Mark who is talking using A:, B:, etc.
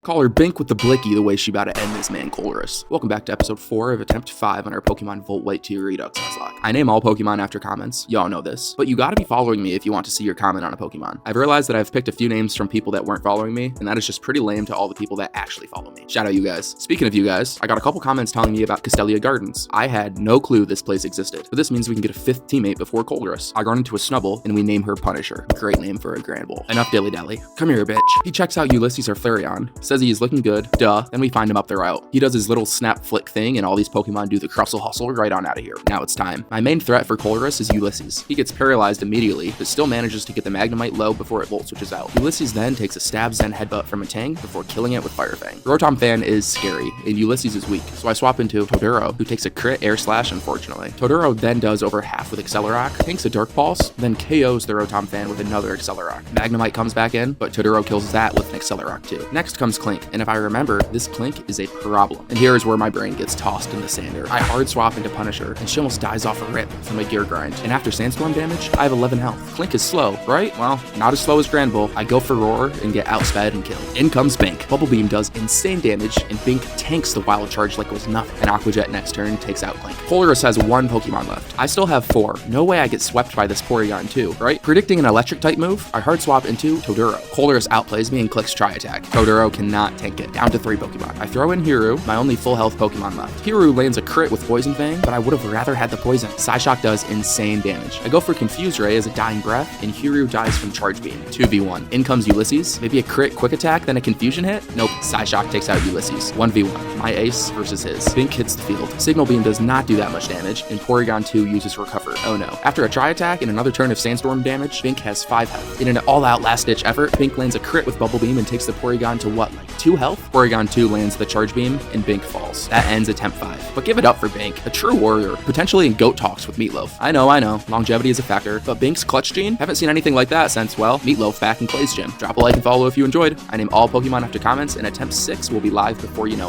A: Call her Bink with the Blicky the way she about to end this man Colress. Welcome back to episode 4 of attempt 5 on our Pokemon Volt White 2 Redux Nuzlocke. I name all Pokemon after comments, y'all know this, but you gotta be following me if you want to see your comment on a Pokemon. I've realized that I've picked a few names from people that weren't following me, and that is just pretty lame to all the people that actually follow me. Shout out you guys. Speaking of you guys, I got a couple comments telling me about Castelia Gardens. I had no clue this place existed, but this means we can get a 5th teammate before Colress. I run into a Snubble, and we name her Punisher. Great name for a Grand Bull. Enough dilly-dally. Come here, bitch. He checks out Ulysses or Flareon, says he is looking good. Duh. Then we find him up the route. He does his little snap flick thing and all these Pokemon do the Crustle Hustle right on out of here. Now it's time. My main threat for Colress is Ulysses. He gets paralyzed immediately, but still manages to get the Magnemite low before it Volt switches out. Ulysses then takes a stab Zen headbutt from a Tang before killing it with Fire Fang. Rotom Fan is scary, and Ulysses is weak, so I swap into Totoro, who takes a crit Air Slash unfortunately. Totoro then does over half with Accelerock, tanks a Dark Pulse, then KOs the Rotom Fan with another Accelerock. Magnemite comes back in, but Totoro kills that with an Accelerock too. Next comes Clink, and if I remember, this Clink is a problem. And here is where my brain gets tossed in the sander. I hard swap into Punisher, and she almost dies off a rip from a gear grind. And after Sandstorm damage, I have 11 health. Clink is slow, right? Well, not as slow as Grand Bull. I go for Roar and get outsped and killed. In comes Bink. Bubble Beam does insane damage, and Bink tanks the Wild Charge like it was nothing. And Aqua Jet next turn takes out Clink. Colress has 1 Pokemon left. I still have 4. No way I get swept by this Porygon too, right? Predicting an electric type move, I hard swap into Totoro. Colress outplays me and clicks Tri Attack. Totoro cannot tank it. Down to 3 Pokemon. I throw in Hiru, my only full health Pokemon left. Hiru lands a crit with Poison Fang, but I would have rather had the poison. Psyshock does insane damage. I go for Confuse Ray as a dying breath, and Hiru dies from Charge Beam. 2v1. In comes Ulysses. Maybe a crit quick attack, then a confusion hit? Nope. Psyshock takes out Ulysses. 1v1. My ace versus his. Bink hits the field. Signal Beam does not do that much damage, and Porygon 2 uses Recover. Oh no. After a Tri Attack and another turn of Sandstorm damage, Bink has 5 health. In an all-out last-ditch effort, Bink lands a crit with Bubble Beam and takes the Porygon to what, like 2 health? Porygon 2 lands the Charge Beam, and Bink falls. That ends attempt 5. But give it up for Bink, a true warrior, potentially in GOAT talks with Meatloaf. I know, longevity is a factor, but Bink's clutch gene? Haven't seen anything like that since, well, Meatloaf back in Clay's gym. Drop a like and follow if you enjoyed. I name all Pokemon after comments, and attempt 6 will be live before you know it.